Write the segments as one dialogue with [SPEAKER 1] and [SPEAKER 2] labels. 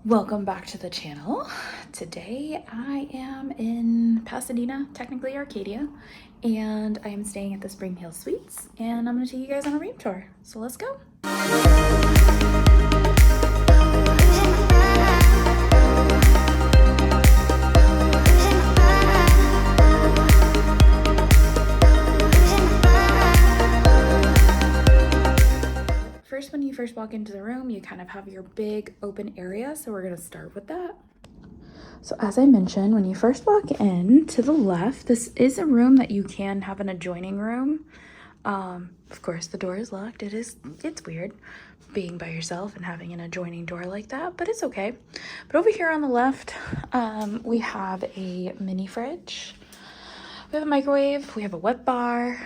[SPEAKER 1] Welcome back to the channel. Today I am in Pasadena, technically Arcadia, and I am staying at the SpringHill Suites, and I'm going to take you guys on a room tour. So let's go. When you first walk into the room, you kind of have your big open area, so we're going to start with that. So as I mentioned, when you first walk in, to the left, this is a room that you can have an adjoining room. Of course, the door is locked. It's weird being by yourself and having an adjoining door like that, but it's okay. But over here on the left, we have a mini fridge. We have a microwave. We have a wet bar,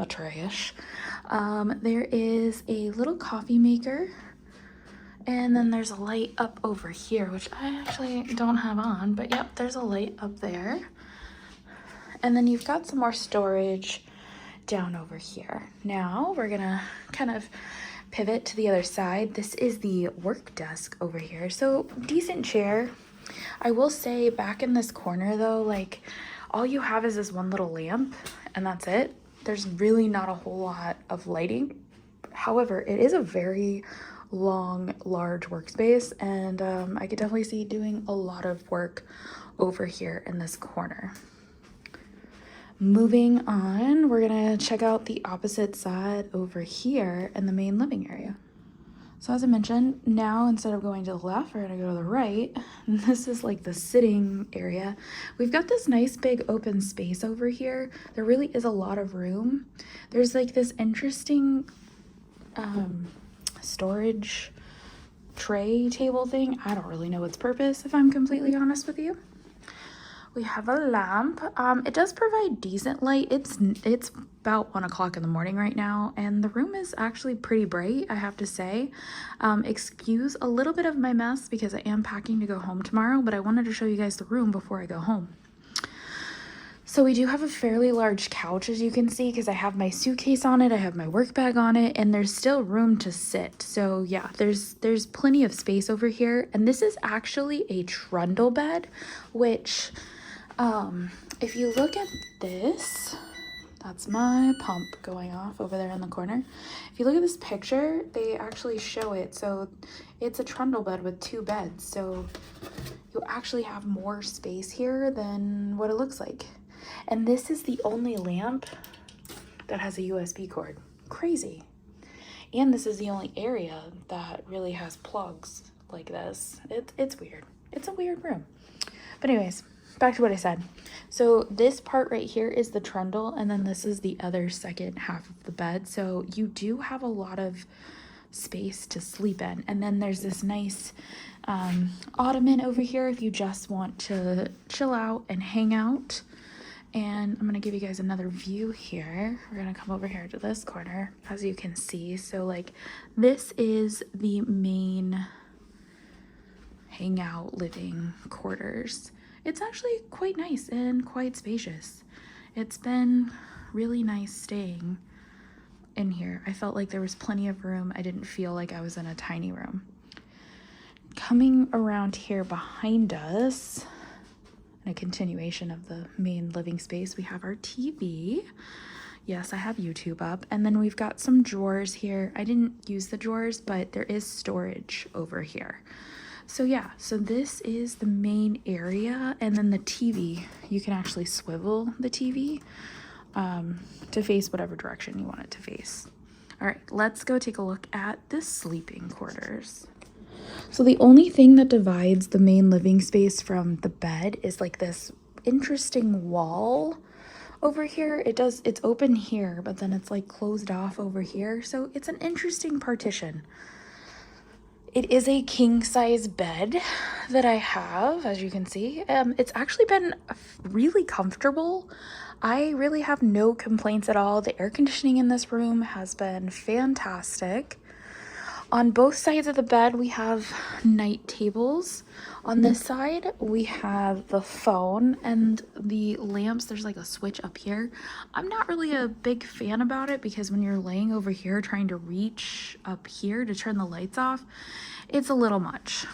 [SPEAKER 1] trash. There is a little coffee maker, and then there's a light up over here, which I actually don't have on, but yep, there's a light up there. And then you've got some more storage down over here. Now we're gonna kind of pivot to the other side. This is the work desk over here. So decent chair. I will say back in this corner though, like all you have is this one little lamp and that's it. There's really not a whole lot of lighting. However, it is a very long, large workspace, and I could definitely see doing a lot of work over here in this corner. Moving on, we're gonna check out the opposite side over here in the main living area. So as I mentioned, now instead of going to the left, we're gonna go to the right. And this is like the sitting area. We've got this nice big open space over here. There really is a lot of room. There's like this interesting storage tray table thing. I don't really know its purpose, if I'm completely honest with you. We have a lamp. It does provide decent light. It's about 1 o'clock in the morning right now, and the room is actually pretty bright, I have to say. Excuse a little bit of my mess because I am packing to go home tomorrow, but I wanted to show you guys the room before I go home. So we do have a fairly large couch, as you can see, because I have my suitcase on it, I have my work bag on it, and there's still room to sit. So yeah, there's plenty of space over here. And this is actually a trundle bed, which if you look at this, that's my pump going off over there in the corner. If you look at this picture, they actually show it. So it's a trundle bed with 2 beds. So you actually have more space here than what it looks like. And this is the only lamp that has a USB cord. Crazy. And this is the only area that really has plugs like this. It's weird. It's a weird room. But anyways, back to what I said. So this part right here is the trundle, and then this is the other second half of the bed. So you do have a lot of space to sleep in. And then there's this nice ottoman over here if you just want to chill out and hang out. And I'm gonna give you guys another view here. We're gonna come over here to this corner, as you can see. So like this is the main hangout living quarters. It's actually quite nice and quite spacious. It's been really nice staying in here. I felt like there was plenty of room. I didn't feel like I was in a tiny room. Coming around here behind us, a continuation of the main living space, we have our TV. Yes, I have YouTube up. And then we've got some drawers here. I didn't use the drawers, but there is storage over here. So yeah, so this is the main area. And then the TV, you can actually swivel the TV to face whatever direction you want it to face. All right, let's go take a look at the sleeping quarters. So the only thing that divides the main living space from the bed is like this interesting wall over here. It's open here, but then it's like closed off over here. So it's an interesting partition. It is a king size bed that I have, as you can see. It's actually been really comfortable. I really have no complaints at all. The air conditioning in this room has been fantastic. On both sides of the bed, we have night tables. On this side, we have the phone and the lamps. There's like a switch up here. I'm not really a big fan about it because when you're laying over here trying to reach up here to turn the lights off, it's a little much.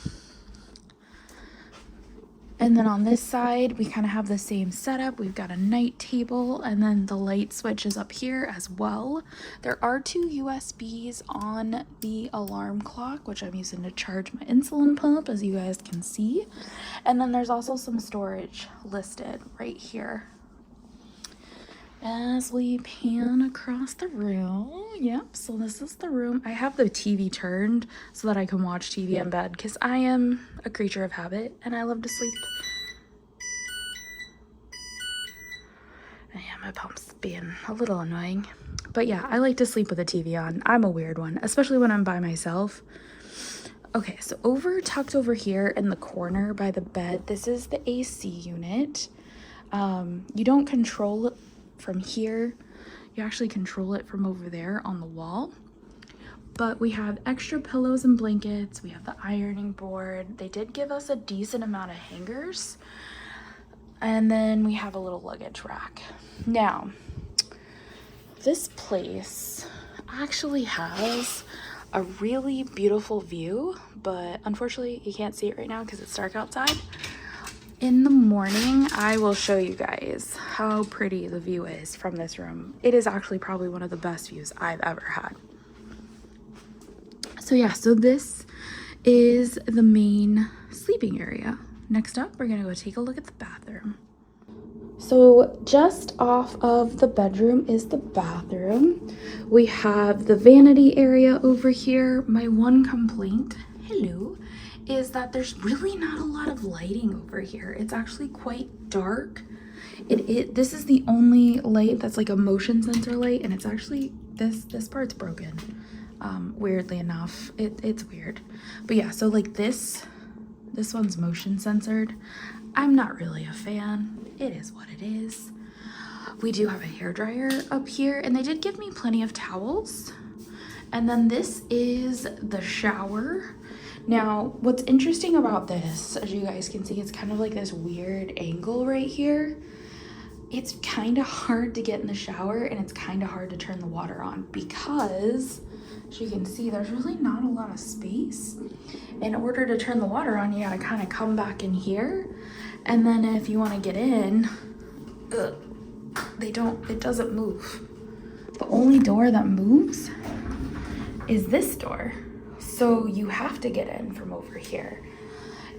[SPEAKER 1] And then on this side, we kind of have the same setup. We've got a night table, and then the light switch is up here as well. There are 2 USBs on the alarm clock, which I'm using to charge my insulin pump, as you guys can see. And then there's also some storage listed right here. As we pan across the room, yep, so this is the room. I have the TV turned so that I can watch TV in bed, because I am a creature of habit and I love to sleep. Yeah, my pump's being a little annoying. But yeah, I like to sleep with the TV on. I'm a weird one, especially when I'm by myself. Okay, so tucked over here in the corner by the bed, this is the AC unit. You don't control it from here, you actually control it from over there on the wall. But we have extra pillows and blankets, we have the ironing board. They did give us a decent amount of hangers, and then we have a little luggage rack. Now, this place actually has a really beautiful view, but unfortunately you can't see it right now because it's dark outside. In the morning, I will show you guys how pretty the view is from this room. It is actually probably one of the best views I've ever had. So yeah, so this is the main sleeping area. Next up, we're gonna go take a look at the bathroom. So just off of the bedroom is the bathroom. We have the vanity area over here. My one complaint, hello, is that there's really not a lot of lighting over here. It's actually quite dark. This is the only light that's like a motion sensor light, and it's actually, this part's broken. Weirdly enough, it's weird. But yeah, so like this one's motion censored. I'm not really a fan. It is what it is. We do have a hairdryer up here, and they did give me plenty of towels. And then this is the shower. Now, what's interesting about this, as you guys can see, it's kind of like this weird angle right here. It's kind of hard to get in the shower, and it's kind of hard to turn the water on because, as you can see, there's really not a lot of space. In order to turn the water on, you gotta kind of come back in here. And then if you want to get in, it doesn't move. The only door that moves is this door. So you have to get in from over here.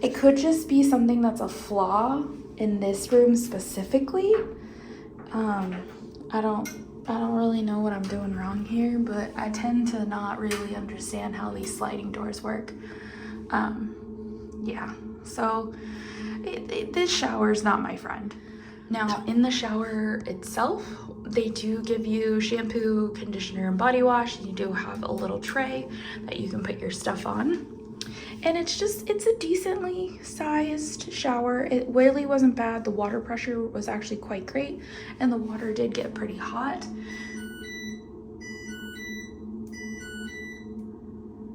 [SPEAKER 1] It could just be something that's a flaw in this room specifically. I don't really know what I'm doing wrong here, but I tend to not really understand how these sliding doors work. Yeah, so this shower is not my friend. Now, in the shower itself, they do give you shampoo, conditioner, and body wash. You do have a little tray that you can put your stuff on. And it's a decently sized shower. It really wasn't bad. The water pressure was actually quite great, and the water did get pretty hot.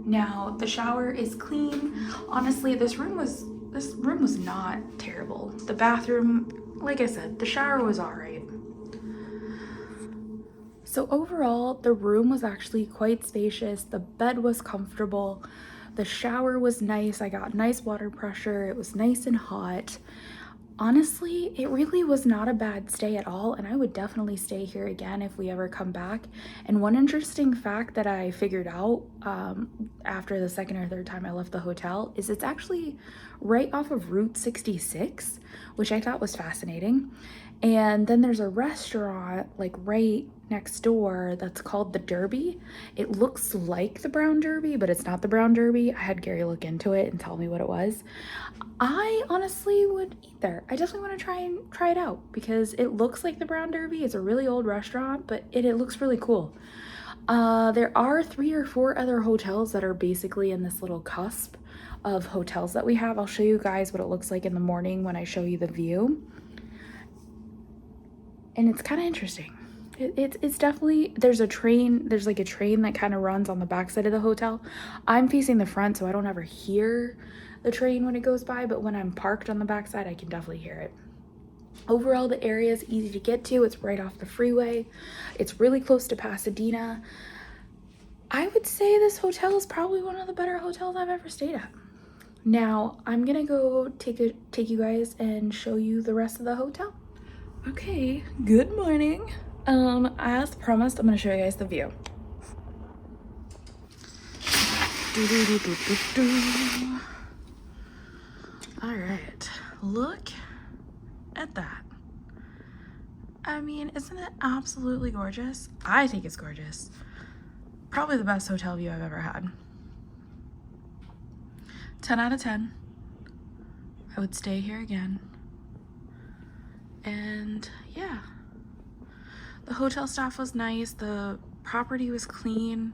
[SPEAKER 1] Now, the shower is clean. Honestly, this room was not terrible. The bathroom, like I said, the shower was all right. So overall, the room was actually quite spacious. The bed was comfortable. The shower was nice. I got nice water pressure. It was nice and hot. Honestly, it really was not a bad stay at all, and I would definitely stay here again if we ever come back. And one interesting fact that I figured out after the second or third time I left the hotel is it's actually right off of Route 66, which I thought was fascinating. And then there's a restaurant like right next door that's called the Derby. It looks like the Brown Derby, but it's not the Brown Derby. I had Gary look into it and tell me what it was. I honestly would eat there. I definitely want to try it out because it looks like the Brown Derby. It's a really old restaurant, but it looks really cool. There are 3 or 4 other hotels that are basically in this little cusp of hotels that we have. I'll show you guys what it looks like in the morning when I show you the view. And it's kind of interesting. It's definitely, there's like a train that kind of runs on the backside of the hotel. I'm facing the front, so I don't ever hear the train when it goes by, but when I'm parked on the backside, I can definitely hear it. Overall, the area is easy to get to. It's right off the freeway. It's really close to Pasadena. I would say this hotel is probably one of the better hotels I've ever stayed at. Now I'm gonna go take you guys and show you the rest of the hotel. Okay, good morning. As promised, I'm gonna show you guys the view. All right, look at that. I mean, isn't it absolutely gorgeous? I think it's gorgeous. Probably the best hotel view I've ever had. 10 out of 10. I would stay here again. And yeah, the hotel staff was nice. The property was clean.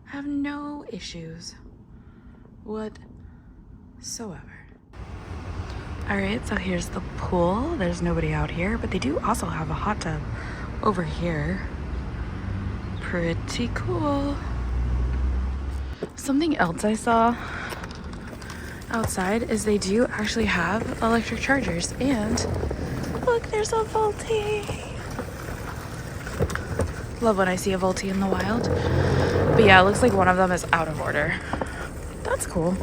[SPEAKER 1] I have no issues whatsoever. All right, so here's the pool. There's nobody out here, but they do also have a hot tub over here. Pretty cool. Something else I saw outside is they do actually have electric chargers, and look, there's a Volti. Love when I see a Volti in the wild. But yeah, it looks like one of them is out of order. That's cool.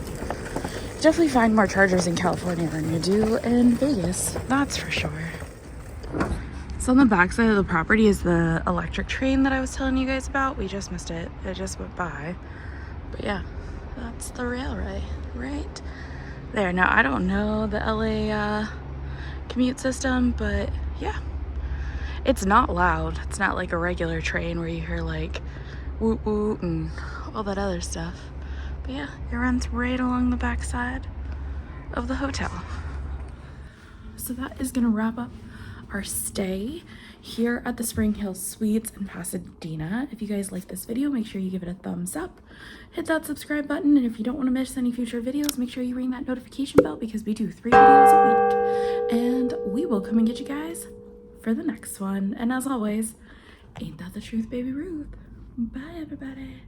[SPEAKER 1] Definitely find more chargers in California than you do in Vegas, that's for sure. So on the back side of the property is the electric train that I was telling you guys about. We just missed it. It just went by. But yeah, that's the railway right there. Now, I don't know the LA commute system, but yeah, it's not loud. It's not like a regular train where you hear like woot woot and all that other stuff. But yeah, it runs right along the back side of the hotel. So that is gonna wrap up our stay here at the SpringHill Suites in Pasadena. If you guys like this video, make sure you give it a thumbs up, hit that subscribe button, and if you don't want to miss any future videos, make sure you ring that notification bell because we do 3 videos a week, and we will come and get you guys for the next one. And as always, ain't that the truth, baby Ruth? Bye, everybody.